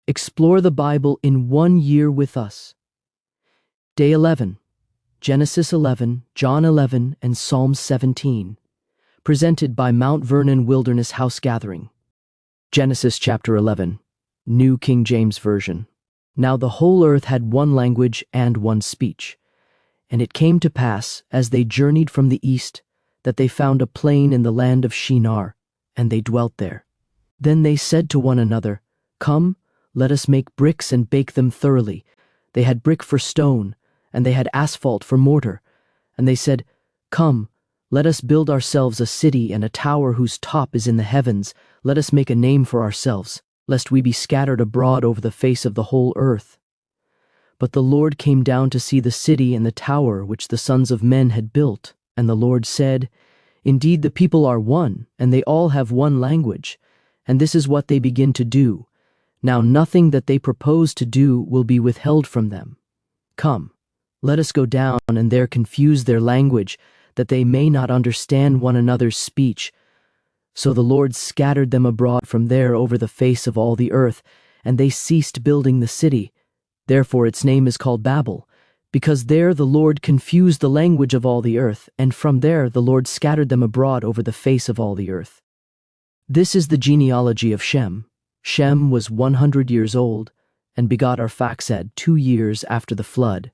Explore the Bible in 1 year with us. Day 11. Genesis 11, John 11, and Psalm 17. Presented by Mount Vernon Wilderness House Gathering. Genesis chapter 11. New King James Version. Now the whole earth had one language and one speech. And it came to pass, as they journeyed from the east, that they found a plain in the land of Shinar, and they dwelt there. Then they said to one another, Come, let us make bricks and bake them thoroughly. They had brick for stone, and they had asphalt for mortar. And they said, Come, let us build ourselves a city and a tower whose top is in the heavens. Let us make a name for ourselves, lest we be scattered abroad over the face of the whole earth. But the Lord came down to see the city and the tower which the sons of men had built. And the Lord said, Indeed, the people are one, and they all have one language. And this is what they begin to do. Now nothing that they propose to do will be withheld from them. Come, let us go down and there confuse their language, that they may not understand one another's speech. So the Lord scattered them abroad from there over the face of all the earth, and they ceased building the city. Therefore its name is called Babel, because there the Lord confused the language of all the earth, and from there the Lord scattered them abroad over the face of all the earth. This is the genealogy of Shem. Shem was 100 years old, and begot Arphaxad 2 years after the flood.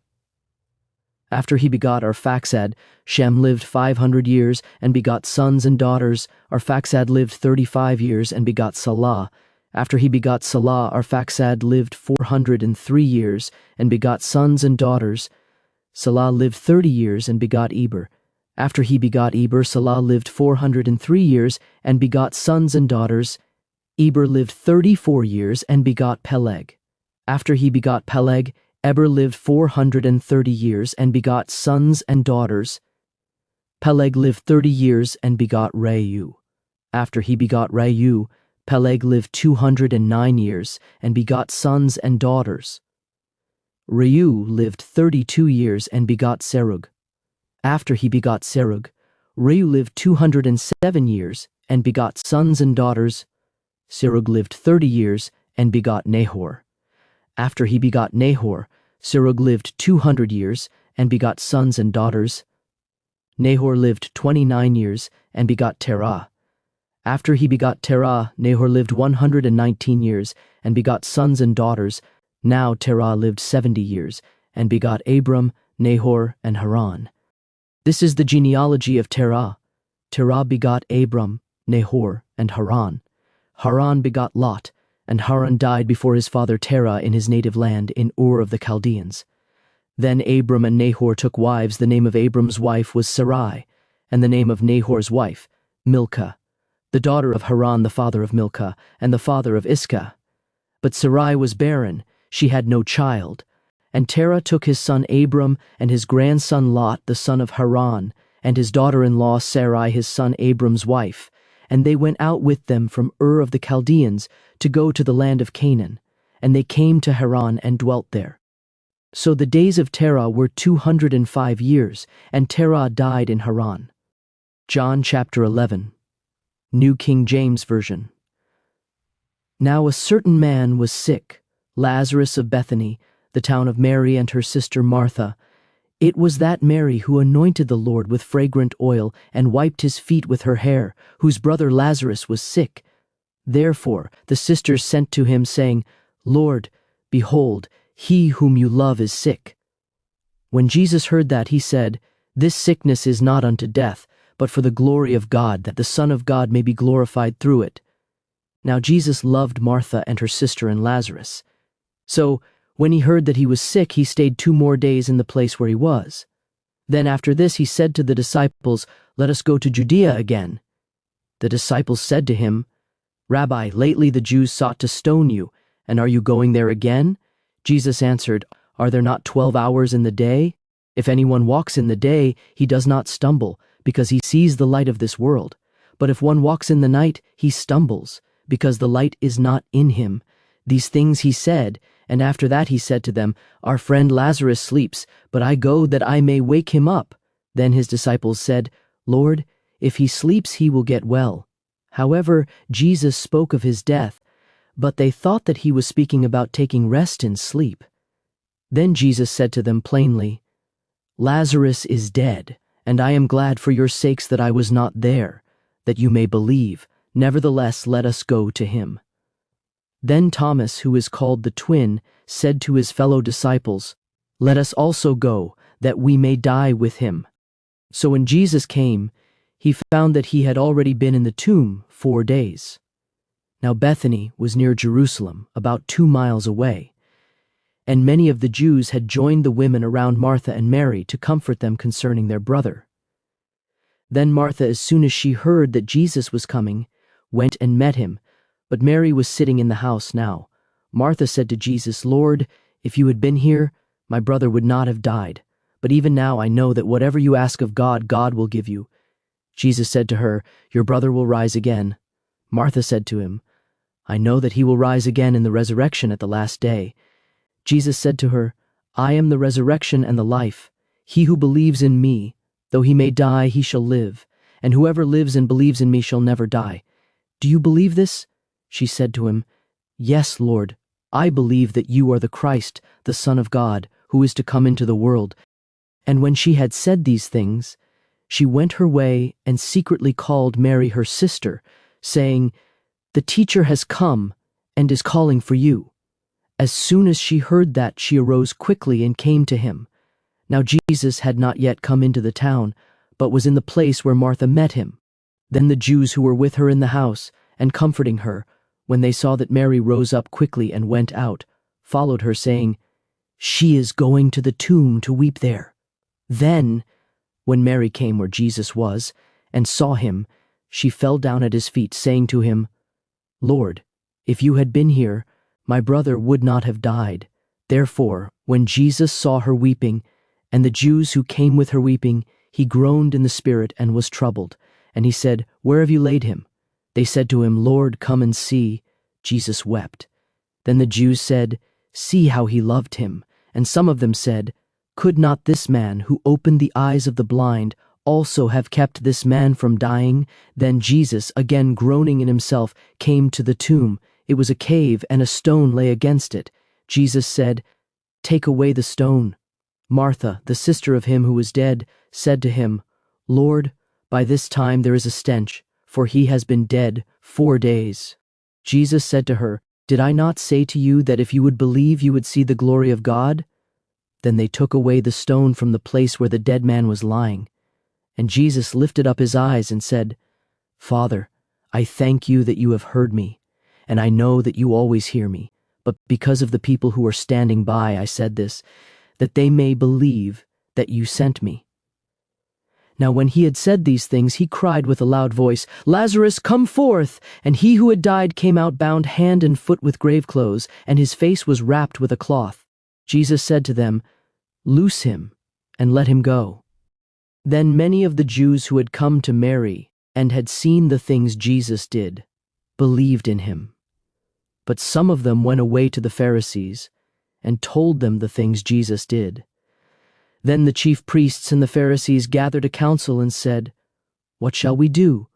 After he begot Arphaxad, Shem lived 500 years, and begot sons and daughters. Arphaxad lived 35 years, and begot Salah. After he begot Salah, Arphaxad lived 403 years, and begot sons and daughters. Salah lived 30 years, and begot Eber. After he begot Eber, Salah lived 403 years, and begot sons and daughters. Eber lived 34 years, and begot Peleg. After he begot Peleg, Eber lived 430 years, and begot sons and daughters. Peleg lived 30 years, and begot Reu. After he begot Reu, Peleg lived 209 years, and begot sons and daughters. Reu lived 32 years, and begot Serug. After he begot Serug, Reu lived 207 years, and begot sons and daughters. Serug lived 30 years, and begot Nahor. After he begot Nahor, Serug lived 200 years, and begot sons and daughters. Nahor lived 29 years, and begot Terah. After he begot Terah, Nahor lived 119 years, and begot sons and daughters. Now Terah lived 70 years, and begot Abram, Nahor, and Haran. This is the genealogy of Terah. Terah begot Abram, Nahor, and Haran. Haran begot Lot, and Haran died before his father Terah in his native land in Ur of the Chaldeans. Then Abram and Nahor took wives. The name of Abram's wife was Sarai, and the name of Nahor's wife, Milcah, the daughter of Haran the father of Milcah, and the father of Iscah. But Sarai was barren, she had no child. And Terah took his son Abram, and his grandson Lot the son of Haran, and his daughter-in-law Sarai his son Abram's wife, and they went out with them from Ur of the Chaldeans to go to the land of Canaan, and they came to Haran and dwelt there. So the days of Terah were 205 years, and Terah died in Haran. John chapter 11. New King James Version. Now a certain man was sick, Lazarus of Bethany, the town of Mary and her sister Martha. It was that Mary who anointed the Lord with fragrant oil and wiped his feet with her hair, whose brother Lazarus was sick. Therefore the sisters sent to him, saying, Lord, behold, he whom you love is sick. When Jesus heard that, he said, This sickness is not unto death, but for the glory of God, that the Son of God may be glorified through it. Now Jesus loved Martha and her sister and Lazarus. So, when he heard that he was sick, he stayed 2 more days in the place where he was. Then after this he said to the disciples, Let us go to Judea again. The disciples said to him, Rabbi, lately the Jews sought to stone you, and are you going there again? Jesus answered, Are there not 12 hours in the day? If anyone walks in the day, he does not stumble, because he sees the light of this world. But if one walks in the night, he stumbles, because the light is not in him. These things he said, and after that he said to them, Our friend Lazarus sleeps, but I go that I may wake him up. Then his disciples said, Lord, if he sleeps he will get well. However, Jesus spoke of his death, But they thought that he was speaking about taking rest in sleep. Then Jesus said to them plainly, "Lazarus is dead, and I am glad for your sakes that I was not there, that you may believe. Nevertheless, let us go to him." Then Thomas, who is called the twin, said to his fellow disciples, "Let us also go, that we may die with him." So when Jesus came, he found that he had already been in the tomb 4 days. Now Bethany was near Jerusalem, about 2 miles away, and many of the Jews had joined the women around Martha and Mary to comfort them concerning their brother. Then Martha, as soon as she heard that Jesus was coming, went and met him, but Mary was sitting in the house now. Martha said to Jesus, "Lord, if you had been here, my brother would not have died. But even now I know that whatever you ask of God, God will give you." Jesus said to her, "Your brother will rise again." Martha said to him, "I know that he will rise again in the resurrection at the last day." Jesus said to her, "I am the resurrection and the life. He who believes in me, though he may die, he shall live, and whoever lives and believes in me shall never die. Do you believe this?" She said to him, "Yes, Lord, I believe that you are the Christ, the Son of God, who is to come into the world." And when she had said these things, she went her way and secretly called Mary her sister, saying, "The teacher has come and is calling for you." As soon as she heard that, she arose quickly and came to him. Now Jesus had not yet come into the town, but was in the place where Martha met him. Then the Jews who were with her in the house and comforting her, when they saw that Mary rose up quickly and went out, followed her, saying, "She is going to the tomb to weep there." Then, when Mary came where Jesus was and saw him, she fell down at his feet, saying to him, "Lord, if you had been here, my brother would not have died." Therefore, when Jesus saw her weeping, and the Jews who came with her weeping, he groaned in the spirit and was troubled. And he said, "Where have you laid him?" They said to him, "Lord, come and see." Jesus wept. Then the Jews said, "See how he loved him." And some of them said, "Could not this man who opened the eyes of the blind also have kept this man from dying?" Then Jesus, again groaning in himself, came to the tomb. It was a cave, and a stone lay against it. Jesus said, "Take away the stone." Martha, the sister of him who was dead, said to him, "Lord, by this time there is a stench, for he has been dead 4 days." Jesus said to her, "Did I not say to you that if you would believe, you would see the glory of God?" Then they took away the stone from the place where the dead man was lying. And Jesus lifted up his eyes and said, "Father, I thank you that you have heard me, and I know that you always hear me. But because of the people who are standing by, I said this, that they may believe that you sent me." Now when he had said these things, he cried with a loud voice, "Lazarus, come forth!" And he who had died came out, bound hand and foot with grave clothes, and his face was wrapped with a cloth. Jesus said to them, "Loose him, and let him go." Then many of the Jews who had come to Mary and had seen the things Jesus did believed in him. But some of them went away to the Pharisees and told them the things Jesus did. Then the chief priests and the Pharisees gathered a council and said, "What shall we do?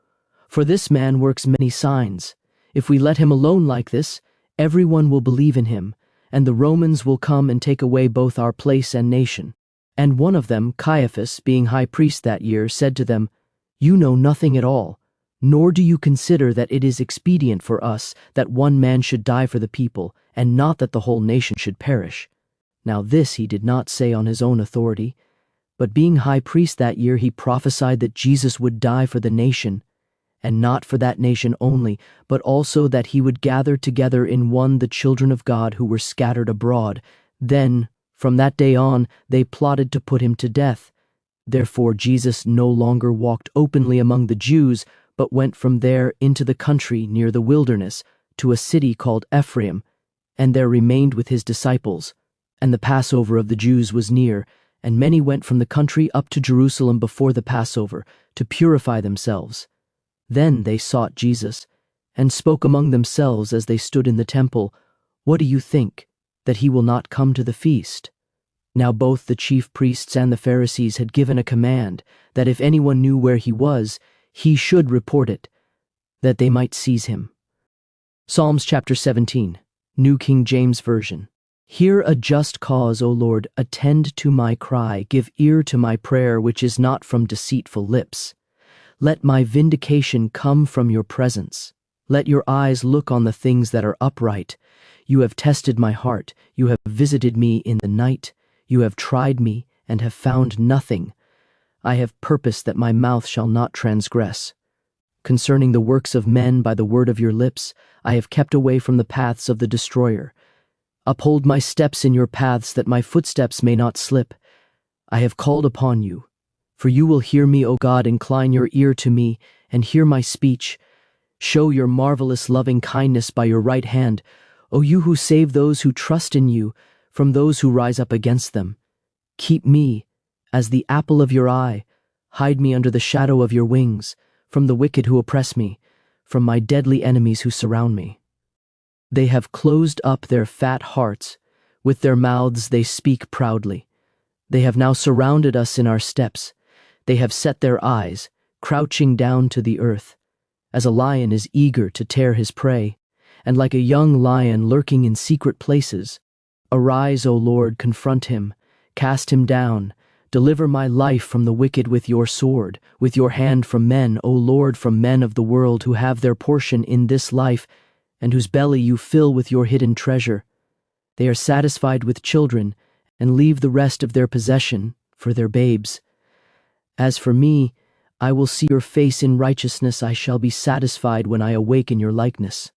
For this man works many signs. If we let him alone like this, everyone will believe in him, and the Romans will come and take away both our place and nation." And one of them, Caiaphas, being high priest that year, said to them, "You know nothing at all, nor do you consider that it is expedient for us that one man should die for the people, and not that the whole nation should perish." Now this he did not say on his own authority, but being high priest that year, he prophesied that Jesus would die for the nation, and not for that nation only, but also that he would gather together in one the children of God who were scattered abroad. Then, from that day on, they plotted to put him to death. Therefore Jesus no longer walked openly among the Jews, but went from there into the country near the wilderness, to a city called Ephraim, and there remained with his disciples. And the Passover of the Jews was near, and many went from the country up to Jerusalem before the Passover, to purify themselves. Then they sought Jesus, and spoke among themselves as they stood in the temple, "What do you think, that he will not come to the feast?" Now both the chief priests and the Pharisees had given a command that if anyone knew where he was, he should report it, that they might seize him. Psalms chapter 17, New King James Version. Hear a just cause, O Lord, attend to my cry, give ear to my prayer which is not from deceitful lips. Let my vindication come from your presence. Let your eyes look on the things that are upright. You have tested my heart, you have visited me in the night, you have tried me and have found nothing. I have purposed that my mouth shall not transgress. Concerning the works of men by the word of your lips, I have kept away from the paths of the destroyer. Uphold my steps in your paths that my footsteps may not slip. I have called upon you. For you will hear me, O God, incline your ear to me and hear my speech. Show your marvelous loving kindness by your right hand, O you who save those who trust in you from those who rise up against them. Keep me as the apple of your eye. Hide me under the shadow of your wings, from the wicked who oppress me, from my deadly enemies who surround me. They have closed up their fat hearts. With their mouths they speak proudly. They have now surrounded us in our steps. They have set their eyes, crouching down to the earth, as a lion is eager to tear his prey, and like a young lion lurking in secret places. Arise, O Lord, confront him, cast him down, deliver my life from the wicked with your sword, with your hand from men, O Lord, from men of the world who have their portion in this life, and whose belly you fill with your hidden treasure. They are satisfied with children, and leave the rest of their possession for their babes. As for me, I will see your face in righteousness. I shall be satisfied when I awake in your likeness.